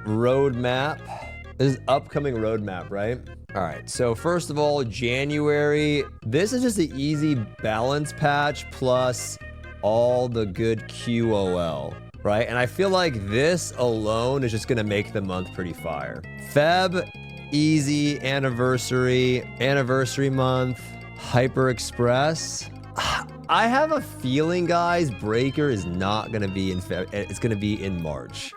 roadmap. This is upcoming roadmap, right? All right, so first of all, January. This is just an easy balance patch plus all the good QOL, right? And I feel like this alone is just gonna make the month pretty fire. Feb, easy, anniversary month, Hyper Express. I have a feeling, guys, Breaker is not gonna be in Feb, it's gonna be in March.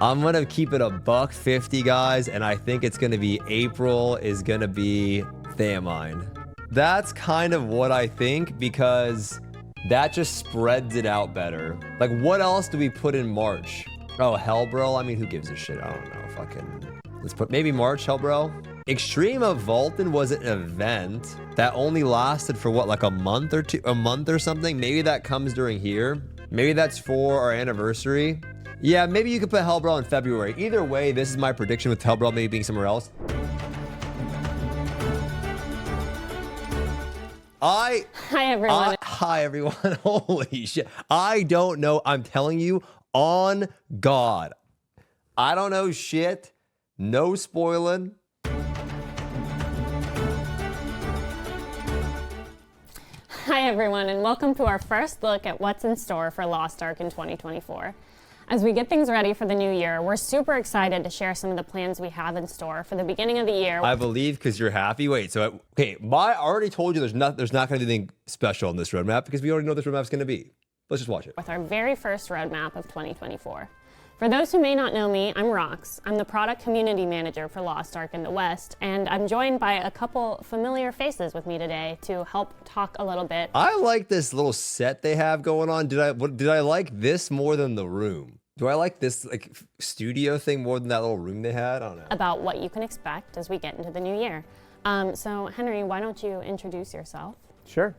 I'm gonna keep it $150, guys, and I think it's gonna be April is gonna be Thamine. That's kind of what I think, because that just spreads it out better. Like, what else do we put in March? Oh, Hellbro? I mean, who gives a shit? I don't know. Fucking, let's put maybe March Hellbro. Extreme of Vulcan was an event that only lasted for what, like a month or something? Maybe that comes during here. Maybe that's for our anniversary. Yeah, maybe you could put Hellbro in February. Either way, this is my prediction with Hellbro maybe being somewhere else. Hi everyone. Hi everyone. Holy shit. I don't know. I'm telling you, on God. I don't know shit. No spoiling. Hi everyone, and welcome to our first look at what's in store for Lost Ark in 2024. As we get things ready for the new year, we're super excited to share some of the plans we have in store for the beginning of the year. I believe because you're happy. Wait, so okay, I already told you there's not going to be anything special in this roadmap because we already know what this roadmap's going to be. Let's just watch it. With our very first roadmap of 2024. For those who may not know me, I'm Rox. I'm the product community manager for Lost Ark in the West, and I'm joined by a couple familiar faces with me today to help talk a little bit. I like this little set they have going on. Did I like this more than the room? Do I like this like studio thing more than that little room they had? I don't know. About what you can expect as we get into the new year. So Henry, why don't you introduce yourself? Sure.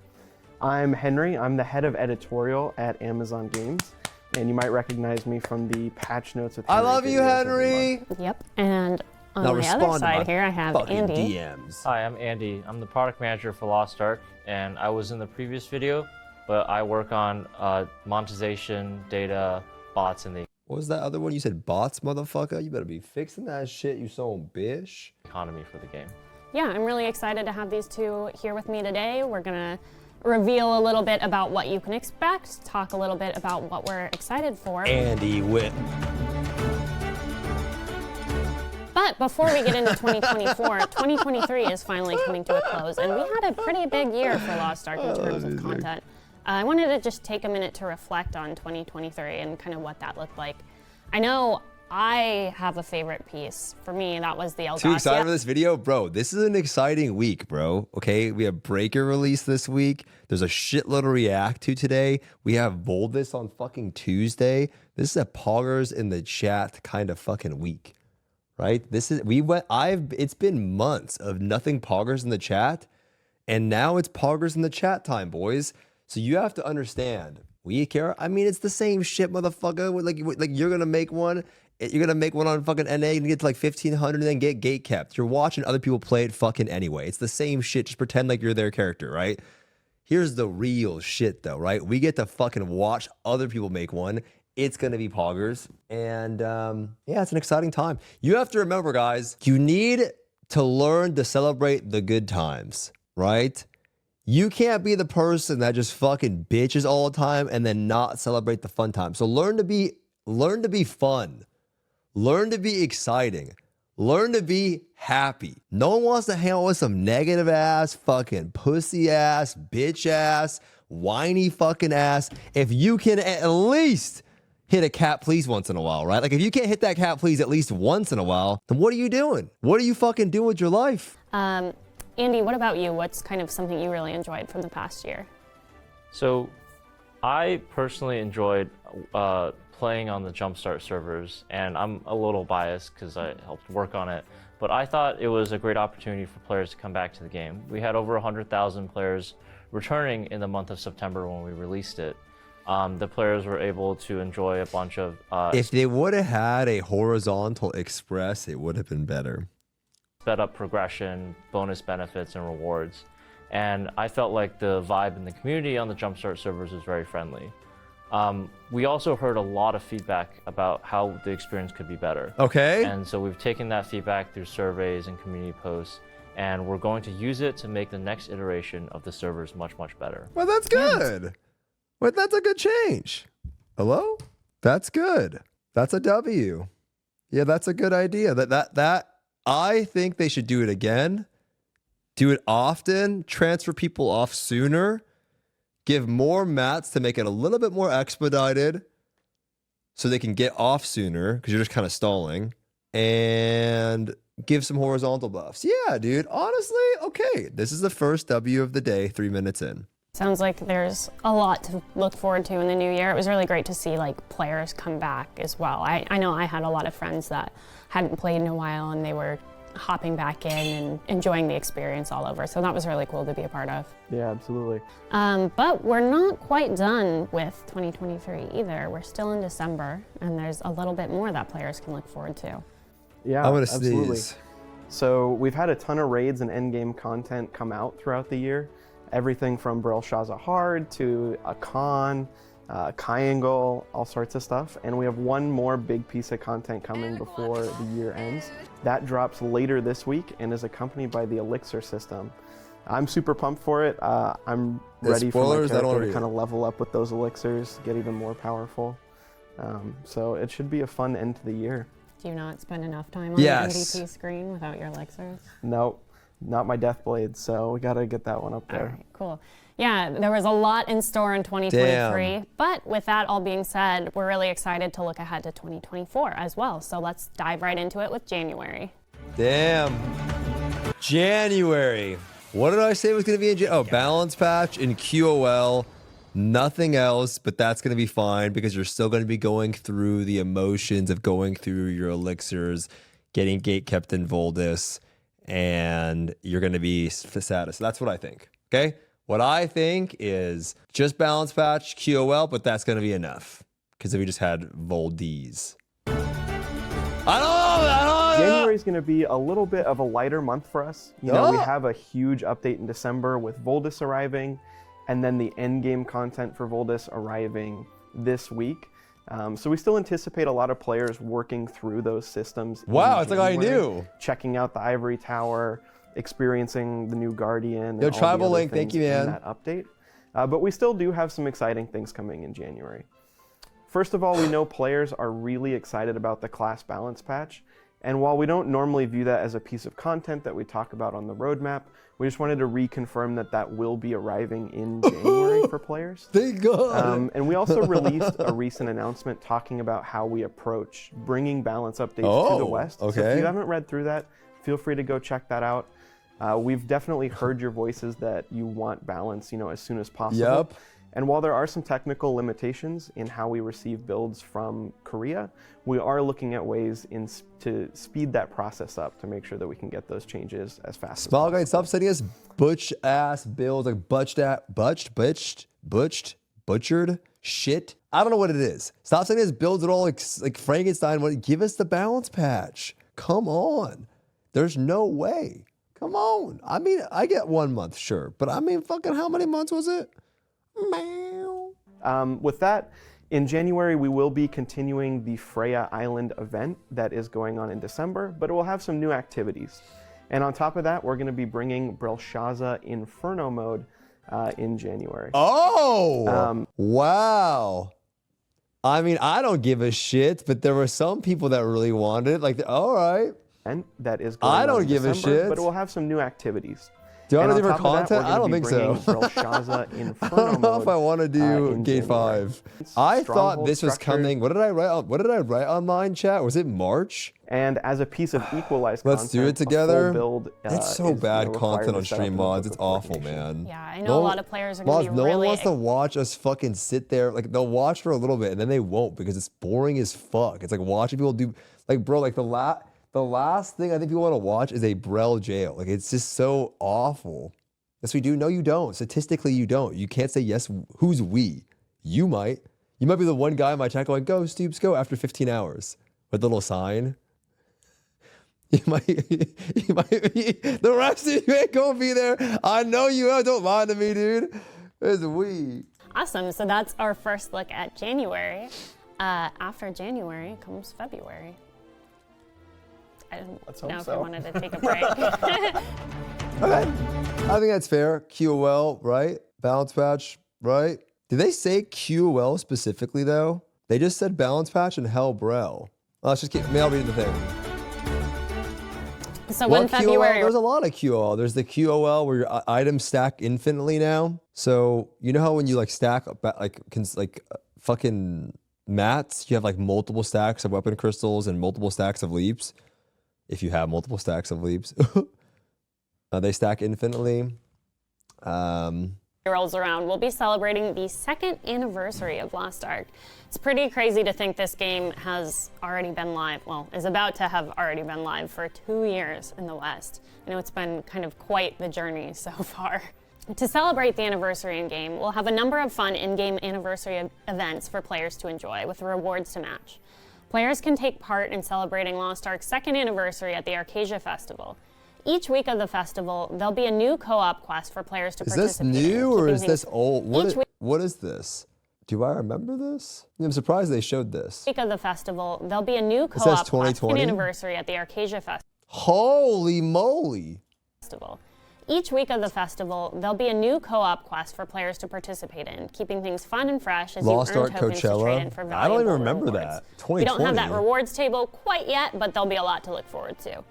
I'm Henry. I'm the head of editorial at Amazon Games. And you might recognize me from the patch notes with Henry. I love you, Henry. Yep. And on the other side here, I have Andy. DMs. Hi, I'm Andy. I'm the product manager for Lost Ark, and I was in the previous video, but I work on monetization, data, bots, and the What was that other one? You said bots, motherfucker? You better be fixing that shit, you son bitch. economy for the game. Yeah, I'm really excited to have these two here with me today. We're gonna reveal a little bit about what you can expect, talk a little bit about what we're excited for. Andy Whip. But before we get into 2024, 2023 is finally coming to a close, and we had a pretty big year for Lost Ark in terms of content. I wanted to just take a minute to reflect on 2023 and kind of what that looked like. I know I have a favorite piece. For me, that was the Elgacia. Too excited for this video? Bro, this is an exciting week, bro. Okay, we have Breaker release this week. There's a shitload to react to today. We have Boldness on fucking Tuesday. This is a poggers in the chat kind of fucking week, right? It's been months of nothing poggers in the chat, and now it's poggers in the chat time, boys. So you have to understand, we care. I mean, it's the same shit, motherfucker. Like you're gonna make one. You're gonna make one on fucking NA and get to like 1,500 and then get gate kept. You're watching other people play it fucking anyway. It's the same shit. Just pretend like you're their character, right? Here's the real shit though, right? We get to fucking watch other people make one. It's gonna be poggers. And yeah, it's an exciting time. You have to remember, guys, you need to learn to celebrate the good times, right? You can't be the person that just fucking bitches all the time and then not celebrate the fun times. So learn to be fun. Learn to be exciting. Learn to be happy. No one wants to hang out with some negative ass, fucking pussy ass, bitch ass, whiny fucking ass. If you can at least hit a cat please once in a while, right? Like if you can't hit that cat please at least once in a while, then what are you doing? What are you fucking doing with your life? Andy, what about you? What's kind of something you really enjoyed from the past year? So, I personally enjoyed playing on the Jumpstart servers, and I'm a little biased because I helped work on it, but I thought it was a great opportunity for players to come back to the game. We had over 100,000 players returning in the month of September when we released it. The players were able to enjoy a bunch of... if they would have had a horizontal express, it would have been better. Sped up progression, bonus benefits, and rewards. And I felt like the vibe in the community on the Jumpstart servers was very friendly. We also heard a lot of feedback about how the experience could be better. Okay. And so we've taken that feedback through surveys and community posts, and we're going to use it to make the next iteration of the servers much, much better. Well, that's good. Well, that's a good change. Hello? That's good. That's a W. Yeah, that's a good idea. That I think they should do it again. Do it often, transfer people off sooner, give more mats to make it a little bit more expedited so they can get off sooner because you're just kind of stalling, and give some horizontal buffs. Yeah, dude, honestly, okay. This is the first W of the day, 3 minutes in. Sounds like there's a lot to look forward to in the new year. It was really great to see like players come back as well. I know I had a lot of friends that hadn't played in a while and they were hopping back in and enjoying the experience all over. So that was really cool to be a part of. Yeah, absolutely. But we're not quite done with 2023 either. We're still in December and there's a little bit more that players can look forward to. Yeah, I'm gonna absolutely. sneeze. So we've had a ton of raids and endgame content come out throughout the year. Everything from Belshazzar Hard to a Khan, Triangle, all sorts of stuff. And we have one more big piece of content coming before the year ends. That drops later this week and is accompanied by the Elixir system. I'm super pumped for it. I'm ready for my spoilers, I don't character read to it. kind of level up with those elixirs, get even more powerful. So it should be a fun end to the year. Do you not spend enough time on Yes. the MVP screen without your elixirs? Nope, not my death blade, so we gotta get that one up All there. right, cool. Yeah, there was a lot in store in 2023. Damn. But with that all being said, we're really excited to look ahead to 2024 as well. So let's dive right into it with January. Damn. January. What did I say was going to be in January? Oh, balance patch in QOL. Nothing else, but that's going to be fine because you're still going to be going through the emotions of going through your elixirs, getting gate kept in Voldis, and you're going to be satisfied. So that's what I think. Okay? What I think is just balance patch, QOL, but that's going to be enough because if we just had Voldes. I don't know. January is going to be a little bit of a lighter month for us. You know, we Oh. have a huge update in December with Voldis arriving, and then the end game content for Voldis arriving this week. So we still anticipate a lot of players working through those systems. in Wow, it's like I January, knew. Checking out the Ivory Tower, experiencing the new Guardian. and Yo, all the Tribal other Link, thank things you, in man. That update. But we still do have some exciting things coming in January. First of all, we know players are really excited about the class balance patch. And while we don't normally view that as a piece of content that we talk about on the roadmap, we just wanted to reconfirm that that will be arriving in January for players. Thank God. And we also released a recent announcement talking about how we approach bringing balance updates to the Oh, West. So okay. if you haven't read through that, feel free to go check that out. We've definitely heard your voices that you want balance, you know, as soon as possible. Yep. And while there are some technical limitations in how we receive builds from Korea, we are looking at ways to speed that process up to make sure that we can get those changes as fast as Small possible. guy, stop sending us butch ass builds like butchered shit. I don't know what it is. Stop sending us builds at all like Frankenstein. Give us the balance patch. Come on. There's no way. Come on. I mean, I get 1 month, sure. But I mean, fucking how many months was it? Meow. With that, in January, we will be continuing the Freya Island event that is going on in December, but it will have some new activities. And on top of that, we're going to be bringing Belshazzar Inferno mode in January. Oh, wow. I mean, I don't give a shit, but there were some people that really wanted it. Like, all right. And that is going I on don't in give a December, shit. but it will have some new activities. Do I And want to on do for top of that, content? we're I don't gonna be think so. bringing Belshazzar Inferno I don't know if I mode, want to do in Gate January. 5. I thought Stronghold this was structure. coming. What did I write? What did I write on mine, chat? Was it March? And as a piece of equalized Let's content, do it a full together. build, It's so is, bad required content to on set up stream in the mods. Book It's of awful, Coordination. man. Yeah, I know a lot of players are going Mods, to be no really... one wants to watch us fucking sit there. Like, they'll watch for a little bit and then they won't because it's boring as fuck. It's like watching people do, like, bro, like the last thing I think people want to watch is a Brel jail. Like, it's just so awful. Yes, we do. No, you don't. Statistically, you don't. You can't say yes. Who's we? You might. You might be the one guy in my chat going, go, Stoopzz, go, after 15 hours. With the little sign. You might be. The rest of you ain't gonna be there. I know you don't lie to me, dude. It's we. Awesome. So that's our first look at January. After January comes February. I Let's don't hope know if so. you wanted to take a break. Okay. I think that's fair. QOL, right? Balance patch, right? Did they say QOL specifically though? They just said balance patch and Hellbrell. Let's just keep, I'll read the thing. So Well, when February, there's a lot of QOL. There's the QOL where your items stack infinitely now. So you know how when you like stack fucking mats, you have like multiple stacks of weapon crystals and multiple stacks of leaps. If you have multiple stacks of leaps, they stack infinitely. rolls around, we'll be celebrating the 2nd anniversary of Lost Ark. It's pretty crazy to think this game has already been live, well, is about to have already been live for 2 years in the West. I know it's been kind of quite the journey so far. To celebrate the anniversary in-game, we'll have a number of fun in-game anniversary events for players to enjoy, with rewards to match. Players can take part in celebrating Lost Ark's 2nd anniversary at the Arcasia Festival. Each week of the festival, there'll be a new co-op quest for players to Is this participate in. new or is keeping this things- old? Each What is this? Do I remember this? I'm surprised they showed this. week of the festival, there'll be a new says co-op quest 2020? anniversary at the Arcasia Holy moly. Festival. Each week of the festival, there'll be a new co-op quest for players to participate in, keeping things fun and fresh as Lost you earn Ark tokens to Coachella? trade in for valuable I don't even remember rewards. that. We don't have that 2020. rewards table quite yet, but there'll be a lot to look forward to.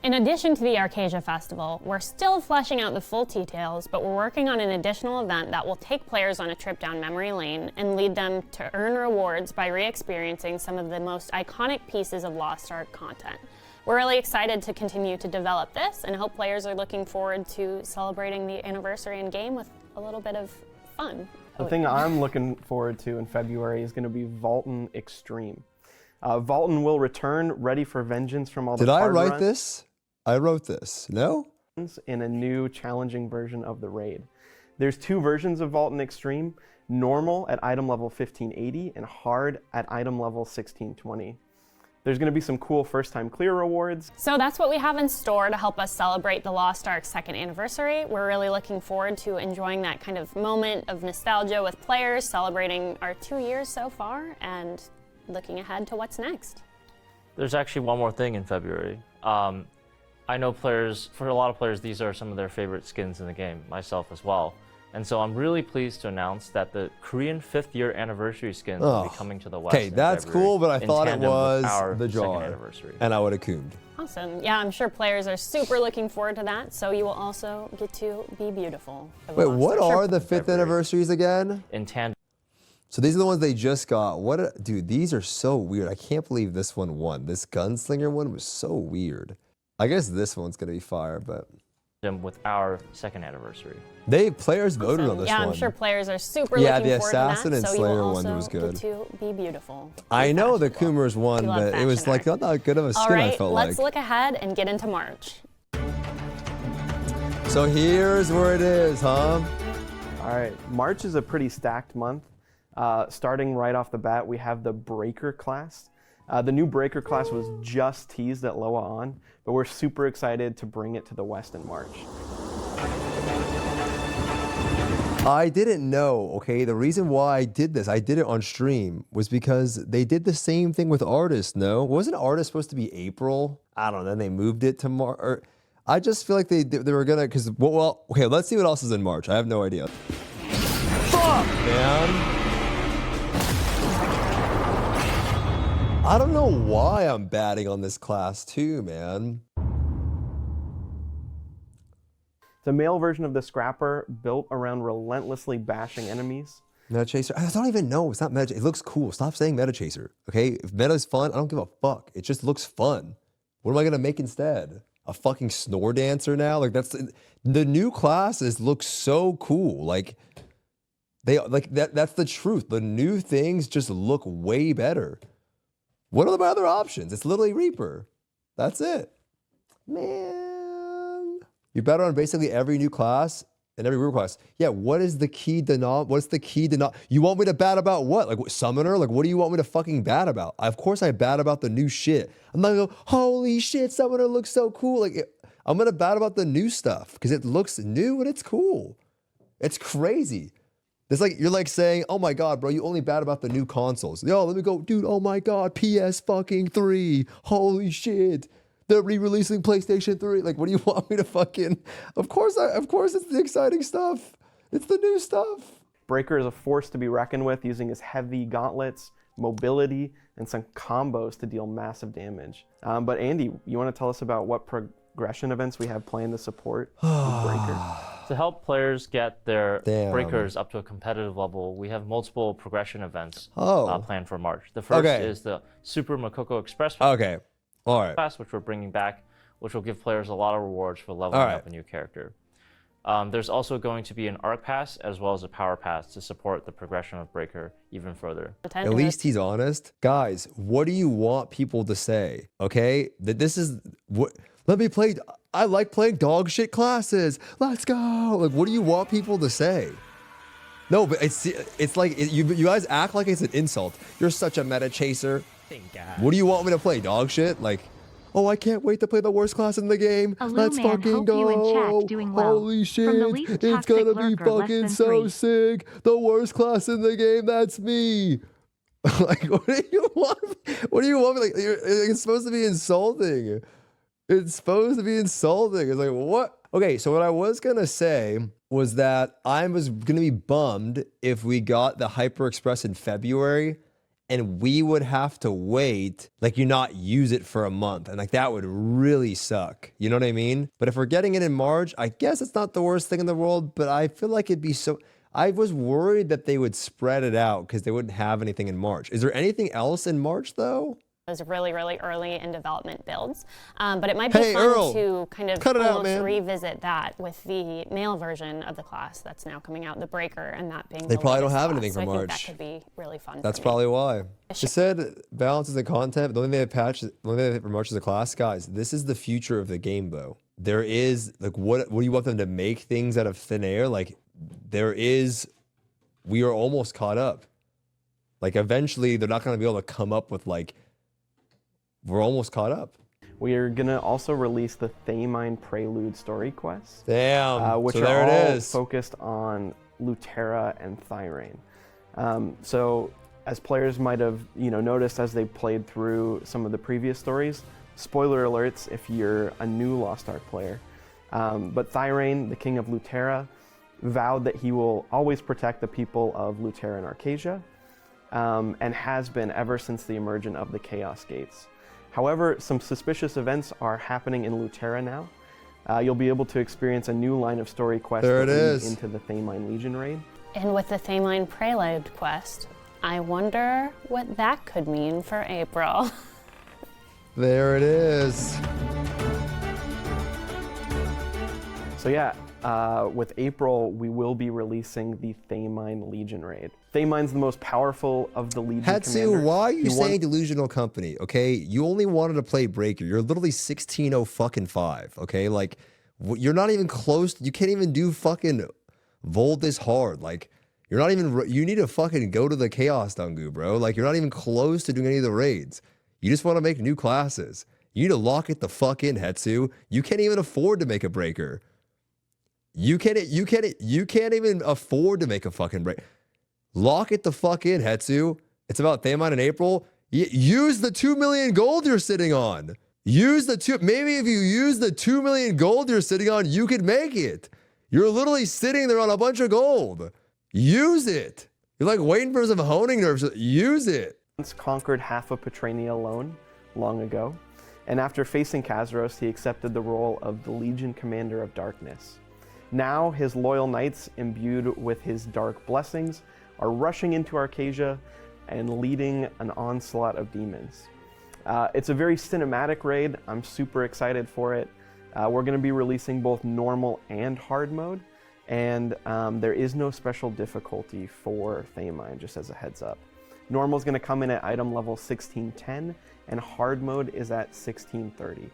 In addition to the Arcasia Festival, we're still fleshing out the full details, but we're working on an additional event that will take players on a trip down memory lane and lead them to earn rewards by re-experiencing some of the most iconic pieces of Lost Ark content. We're really excited to continue to develop this and hope players are looking forward to celebrating the anniversary in game with a little bit of fun. The thing I'm looking forward to in February is going to be Vaulton Extreme. Vaulton will return, ready for vengeance from all the Did I hard write runs this? I wrote this. No? in a new challenging version of the raid. There's 2 versions of Vaulton Extreme, normal at item level 1580 and hard at item level 1620. There's going to be some cool first-time clear rewards. So that's what we have in store to help us celebrate the Lost Ark's 2nd anniversary. We're really looking forward to enjoying that kind of moment of nostalgia with players, celebrating our 2 years so far, and looking ahead to what's next. There's actually one more thing in February. I know players, for a lot of players, these are some of their favorite skins in the game, myself as well. And so I'm really pleased to announce that the Korean 5th year anniversary skins will be coming to the West. Okay, in that's February, cool, but I in thought it tandem with was our the 2nd jar. anniversary. And I would have coomed. Awesome. Yeah, I'm sure players are super looking forward to that, so you will also get to be beautiful. for the Wait, Lost what Ark. are the 5th February. anniversaries again? In tandem. So these are the ones they just got. Dude, these are so weird. I can't believe this one won. This gunslinger one was so weird. I guess this one's gonna be fire, but with our 2nd anniversary. players voted on this yeah, one. I'm sure players are super Yeah, looking the forward to that, Assassin and so you Slayer will one also was good. get to be beautiful. I know the fashionable. Coomers won, We love but it was fashion like art. not that good of a skin. All right, I felt let's like. look ahead and get into March. So here's where it is, huh? All right, March is a pretty stacked month. Starting right off the bat, we have the Breaker class. The new Breaker class was just teased at Loa On, but we're super excited to bring it to the West in March. I didn't know, okay? The reason why I did this, I did it on stream, was because they did the same thing with Artist, no? Wasn't Artist supposed to be April? I don't know, then they moved it to March. I just feel like they were gonna, because, well, okay, let's see what else is in March. I have no idea. Fuck, man. I don't know why I'm batting on this class too, man. It's a male version of the Scrapper built around relentlessly bashing enemies. Meta Chaser? I don't even know. It's not Meta. It looks cool. Stop saying Meta Chaser, okay? If Meta's fun, I don't give a fuck. It just looks fun. What am I gonna make instead? A fucking snore dancer now? Like that's the new classes look so cool. Like they like that's the truth. The new things just look way better. What are my other options? It's literally Reaper. That's it. Man. You're better on basically every new class and every Reaper class. Yeah, what is the key what's the key you want me to bat about what? Like what, Summoner? Like what do you want me to fucking bat about? Of course I bat about the new shit. I'm not gonna go, holy shit, Summoner looks so cool. Like I'm gonna bat about the new stuff because it looks new and it's cool. It's crazy. It's like you're like saying, "Oh my god, bro, you only bad about the new consoles." Yo, let me go, dude. Oh my god, PS fucking 3. Holy shit. They're re-releasing PlayStation 3. Like, what do you want me to fucking? Of course it's the exciting stuff. It's the new stuff. Breaker is a force to be reckoned with, using his heavy gauntlets, mobility, and some combos to deal massive damage. But Andy, you want to tell us about what progression events we have planned to support Breaker? To help players get their Damn. breakers up to a competitive level, we have multiple progression events Oh. planned for March. The first Okay. is the Super Makoko Express Okay. All right. Pass, which we're bringing back, which will give players a lot of rewards for leveling Alright. up a new character. There's also going to be an Arc Pass as well as a Power Pass to support the progression of Breaker even further. At least he's honest. Guys, what do you want people to say? Okay? That this is what let me play. I like playing dog shit classes. Let's go. Like, what do you want people to say? No, but it's like you guys act like it's an insult. You're such a meta chaser. What do you want me to play? Dog shit? Like, oh, I can't wait to play the worst class in the game. Let's Man, fucking hope go. you in chat doing well. Holy shit. From the least It's toxic gonna be lurker, less fucking than so 3. sick. The worst class in the game, that's me. Like, what do you want? What do you want me? Like, it's supposed to be insulting. It's supposed to be insulting. It's like, what? Okay, so what I was gonna say was that I was gonna be bummed if we got the Hyper Express in February and we would have to wait, like, you not use it for a month. And like, that would really suck. You know what I mean? But if we're getting it in March, I guess it's not the worst thing in the world, but I feel like it'd be so... I was worried that they would spread it out because they wouldn't have anything in March. Is there anything else in March, though? Was really, really early in development builds. But it might be Hey, fun Earl, to kind of cut it out, almost man. revisit that with the male version of the class that's now coming out, the Breaker, and that being They the probably don't latest have class. anything So for I think March. that could be really fun. That's for me. probably why. It said balances and content. The only thing they patched, the only thing they have for March is a class. Guys, this is the future of the game, though. There is, like, what do you want them to make things out of thin air? Like, there is, we are almost caught up. Like, eventually, they're not going to be able to come up with, like, we're almost caught up. We are gonna also release the Thamine Prelude story quests, Damn. which so are there all it is. focused on Lutera and Thyrane. So as players might have noticed as they played through some of the previous stories, spoiler alerts if you're a new Lost Ark player, but Thyrane, the king of Lutera, vowed that he will always protect the people of Lutera and Arcasia, and has been ever since the emergence of the Chaos Gates. However, some suspicious events are happening in Lutera now. You'll be able to experience a new line of story quests There that it lead is. into the Thamine Legion raid. And with the Thamine Prelude quest, I wonder what that could mean for April. There it is. So yeah, with April, we will be releasing the Thamine Legion raid. Thamine's the most powerful of the Legion Hetsu, commanders. why are you He won- saying delusional company? Okay, you only wanted to play Breaker. You're literally 16:05. Okay, like you're not even close. You can't even do fucking Volt this hard. Like you're not even. You need to fucking go to the Chaos Dungu, bro. Like you're not even close to doing any of the raids. You just want to make new classes. You need to lock it the fuck in, Hetsu. You can't even afford to make a Breaker. You can't even afford to make a fucking break. Lock it the fuck in, Hetsu. It's about Thamine in April. Use the 2 million gold you're sitting on. Maybe if you use the 2 million gold you're sitting on, you could make it. You're literally sitting there on a bunch of gold. Use it. You're like waiting for some honing nerves. Use it. Once conquered half of Petrania alone, long ago, and after facing Kazaros, he accepted the role of the Legion Commander of Darkness. Now, his loyal knights, imbued with his dark blessings, are rushing into Arcasia and leading an onslaught of demons. It's a very cinematic raid. I'm super excited for it. We're going to be releasing both normal and hard mode, and there is no special difficulty for Thamine, just as a heads up. Normal is going to come in at item level 1610, and hard mode is at 1630.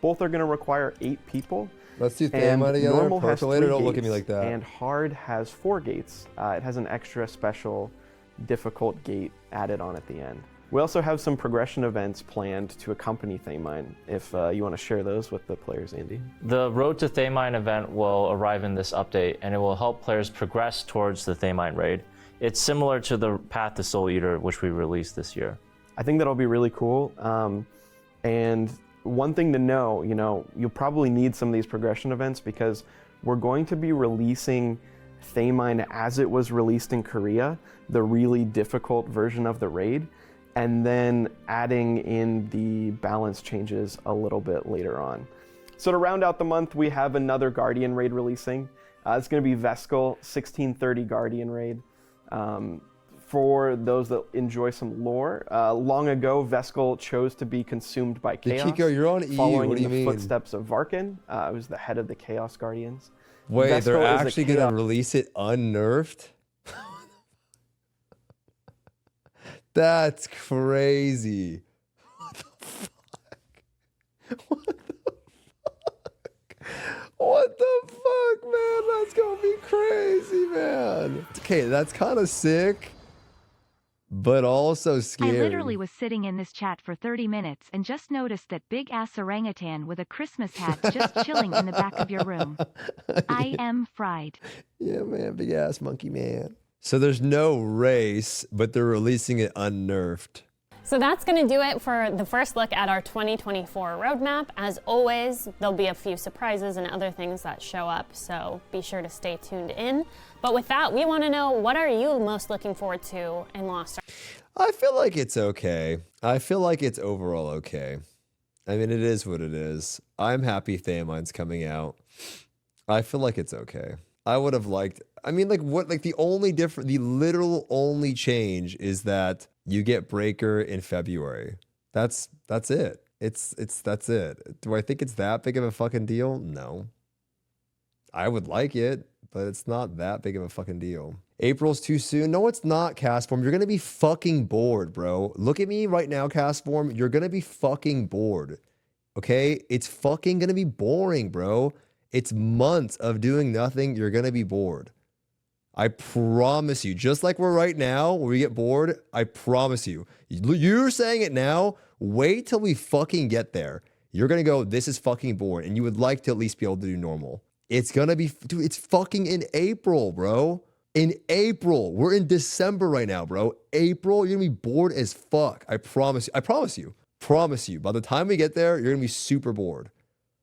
Both are going to require 8 people. Let's do And Thamine together. normal has 3 Percolator, don't look at gates, me like that. and hard has 4 gates. It has an extra special difficult gate added on at the end. We also have some progression events planned to accompany Thamine, if you want to share those with the players, Andy. The Road to Thamine event will arrive in this update, and it will help players progress towards the Thamine raid. It's similar to the Path to Soul Eater, which we released this year. I think that'll be really cool. And one thing to know, you'll probably need some of these progression events because we're going to be releasing Thamine as it was released in Korea, the really difficult version of the raid, and then adding in the balance changes a little bit later on. So to round out the month, we have another Guardian raid releasing. It's going to be Vescal 1630 Guardian raid. For those that enjoy some lore, long ago, Vescal chose to be consumed by chaos. Chico, you're on EU. Following What do you in the mean? footsteps of Varkin. It was the head of the Chaos Guardians. Wait, Vescal they're is a actually going chaos- to release it unnerfed? That's crazy. What the fuck? What the fuck? What the fuck, man? That's going to be crazy, man. Okay, that's kind of sick, but also scary. I literally was sitting in this chat for 30 minutes and just noticed that big-ass orangutan with a Christmas hat just chilling in the back of your room. I am fried. Yeah, man, big ass monkey man. So there's no race, but they're releasing it unnerfed. So that's going to do it for the first look at our 2024 roadmap. As always, there'll be a few surprises and other things that show up, so be sure to stay tuned in. But with that, we want to know, what are you most looking forward to in Lost Ark? I feel like it's okay. I feel like it's overall okay. I mean, it is what it is. I'm happy Thamine's coming out. I feel like it's okay. I would have liked, I mean, like what, like the literal only change is that you get Breaker in February. That's it. That's it. Do I think it's that big of a fucking deal? No. I would like it, but it's not that big of a fucking deal. April's too soon. No, it's not, Castform. You're going to be fucking bored, bro. Look at me right now, Castform. You're going to be fucking bored. Okay? It's fucking going to be boring, bro. It's months of doing nothing. You're going to be bored. I promise you. Just like we're right now, where we get bored, I promise you. You're saying it now. Wait till we fucking get there. You're going to go, this is fucking boring. And you would like to at least be able to do normal. It's going to be, dude, it's fucking in April, bro. In April. We're in December right now, bro. April, you're going to be bored as fuck. I promise you. I promise you. Promise you. By the time we get there, you're going to be super bored.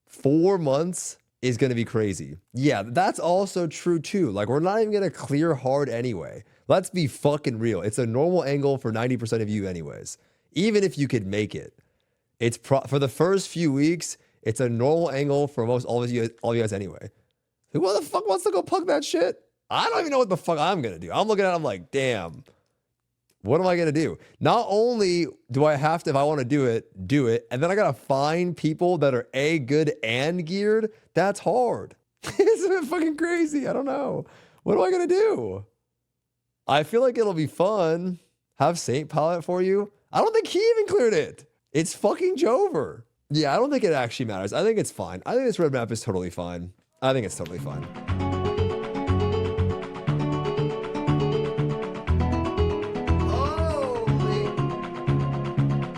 4 months is going to be crazy. Yeah, that's also true too. Like, we're not even going to clear hard anyway. Let's be fucking real. It's a normal angle for 90% of you anyways. Even if you could make it. It's for the first few weeks, it's a normal angle for all of you guys anyway. Who the fuck wants to go pug that shit? I don't even know what the fuck I'm going to do. I'm looking at it, I'm like, damn. What am I going to do? Not only do I have to, if I want to do it, and then I got to find people that are A, good and geared. That's hard. Isn't it fucking crazy? I don't know. What am I going to do? I feel like it'll be fun. Have Saint pilot for you. I don't think he even cleared it. It's fucking Jover. Yeah, I don't think it actually matters. I think it's fine. I think this roadmap is totally fine. I think it's totally fine.